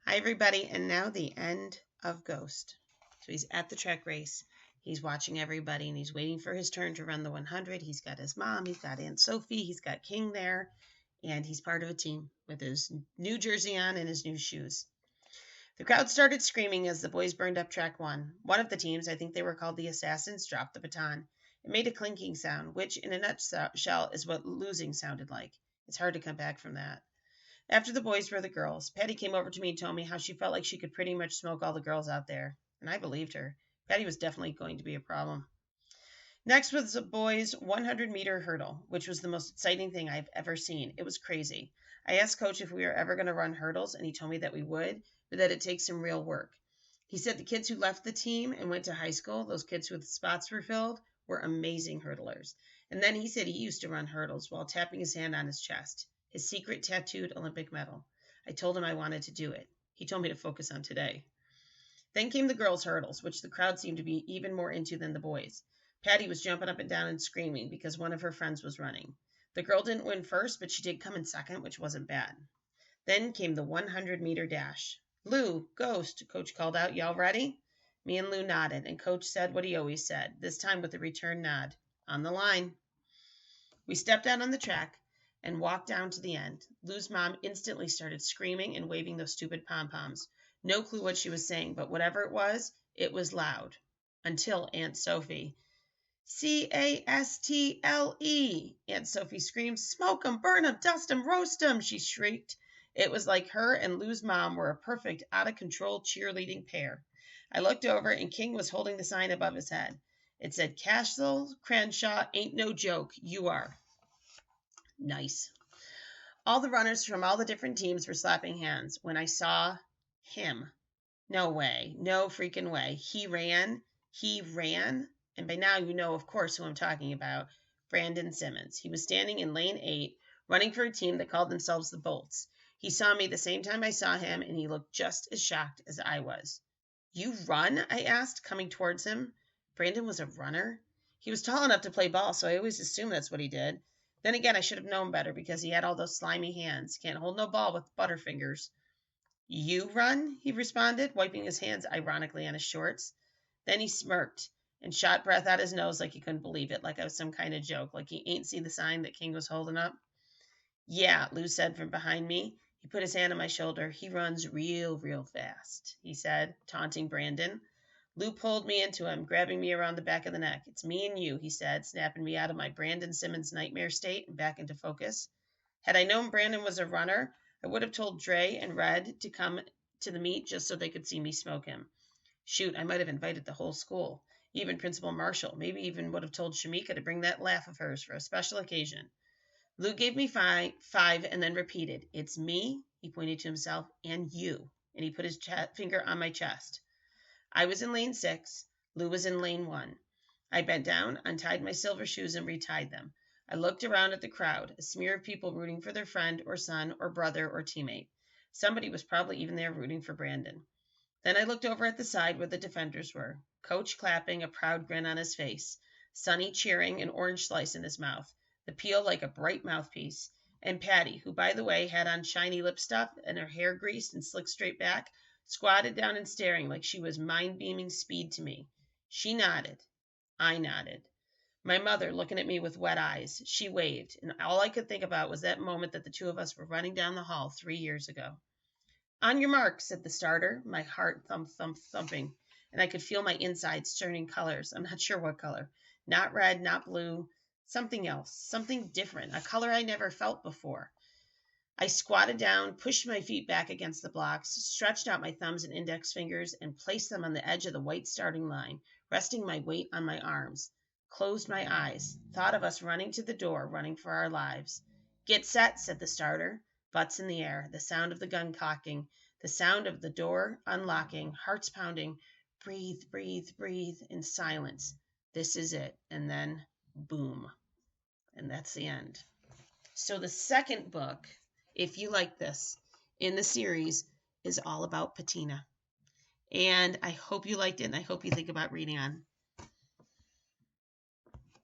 Hi, everybody, and now the end of Ghost. So he's at the track race. He's watching everybody, and he's waiting for his turn to run the 100. He's got his mom, he's got Aunt Sophie, he's got King there, and he's part of a team with his new jersey on and his new shoes. The crowd started screaming as the boys burned up track one. One of the teams, I think they were called the Assassins, dropped the baton. It made a clinking sound, which in a nutshell is what losing sounded like. It's hard to come back from that. After the boys were the girls, Patty came over to me and told me how she felt like she could pretty much smoke all the girls out there. And I believed her. Patty was definitely going to be a problem. Next was the boys' 100-meter hurdle, which was the most exciting thing I've ever seen. It was crazy. I asked Coach if we were ever going to run hurdles, and he told me that we would, but that it takes some real work. He said the kids who left the team and went to high school, those kids whose spots were filled, were amazing hurdlers. And then he said he used to run hurdles while tapping his hand on his chest, his secret tattooed Olympic medal. I told him I wanted to do it. He told me to focus on today. Then came the girls' hurdles, which the crowd seemed to be even more into than the boys. Patty was jumping up and down and screaming because one of her friends was running. The girl didn't win first, but she did come in second, which wasn't bad. Then came the 100-meter dash. Lou, Ghost, Coach called out. Y'all ready? Me and Lou nodded, and Coach said what he always said, this time with a return nod. On the line. We stepped out on the track and walked down to the end. Lou's mom instantly started screaming and waving those stupid pom-poms. No clue what she was saying, but whatever it was loud. Until Aunt Sophie. Castle! Aunt Sophie screamed. Smoke 'em, burn 'em, dust 'em, roast 'em, she shrieked. It was like her and Lou's mom were a perfect, out-of-control cheerleading pair. I looked over, and King was holding the sign above his head. It said, Castle Crenshaw ain't no joke. You are. Nice. All the runners from all the different teams were slapping hands when I saw him. No way. No freaking way. He ran. And by now you know, of course, who I'm talking about. Brandon Simmons. He was standing in lane 8, running for a team that called themselves the Bolts. He saw me the same time I saw him, and he looked just as shocked as I was. You run? I asked, coming towards him. Brandon was a runner? He was tall enough to play ball, so I always assumed that's what he did. Then again, I should have known better because he had all those slimy hands. Can't hold no ball with butterfingers. You run? He responded, wiping his hands ironically on his shorts. Then he smirked and shot breath out his nose like he couldn't believe it, like I was some kind of joke, like he ain't see the sign that King was holding up. Yeah, Lou said from behind me. He put his hand on my shoulder. He runs real fast, he said, taunting Brandon. Lou pulled me into him, grabbing me around the back of the neck. It's me and you, he said, snapping me out of my Brandon Simmons nightmare state and back into focus. Had I known Brandon was a runner, I would have told Dre and Red to come to the meet just so they could see me smoke him. Shoot, I might have invited the whole school, even Principal Marshall. Maybe even would have told Shamika to bring that laugh of hers for a special occasion. Lou gave me five and then repeated, It's me, he pointed to himself, and you, and he put his finger on my chest. I was in lane 6. Lou was in lane 1. I bent down, untied my silver shoes, and retied them. I looked around at the crowd, a smear of people rooting for their friend or son or brother or teammate. Somebody was probably even there rooting for Brandon. Then I looked over at the side where the defenders were. Coach clapping, a proud grin on his face. Sonny cheering, an orange slice in his mouth, the peel like a bright mouthpiece. And Patty, who, by the way, had on shiny lip stuff and her hair greased and slicked straight back, squatted down and staring like she was mind-beaming speed to me. She nodded. I nodded. My mother looking at me with wet eyes. She waved, and all I could think about was that moment that the two of us were running down the hall 3 years ago. On your mark, said the starter, my heart thumping, and I could feel my insides turning colors. I'm not sure what color. Not red, not blue. Something else. Something different. A color I never felt before. I squatted down, pushed my feet back against the blocks, stretched out my thumbs and index fingers, and placed them on the edge of the white starting line, resting my weight on my arms. Closed my eyes. Thought of us running to the door, running for our lives. Get set, said the starter. Butts in the air, the sound of the gun cocking, the sound of the door unlocking, hearts pounding. Breathe, in silence. This is it. And then, boom. And that's the end. So the second book, if you like this, in the series is all about patina. And I hope you liked it, and I hope you think about reading on.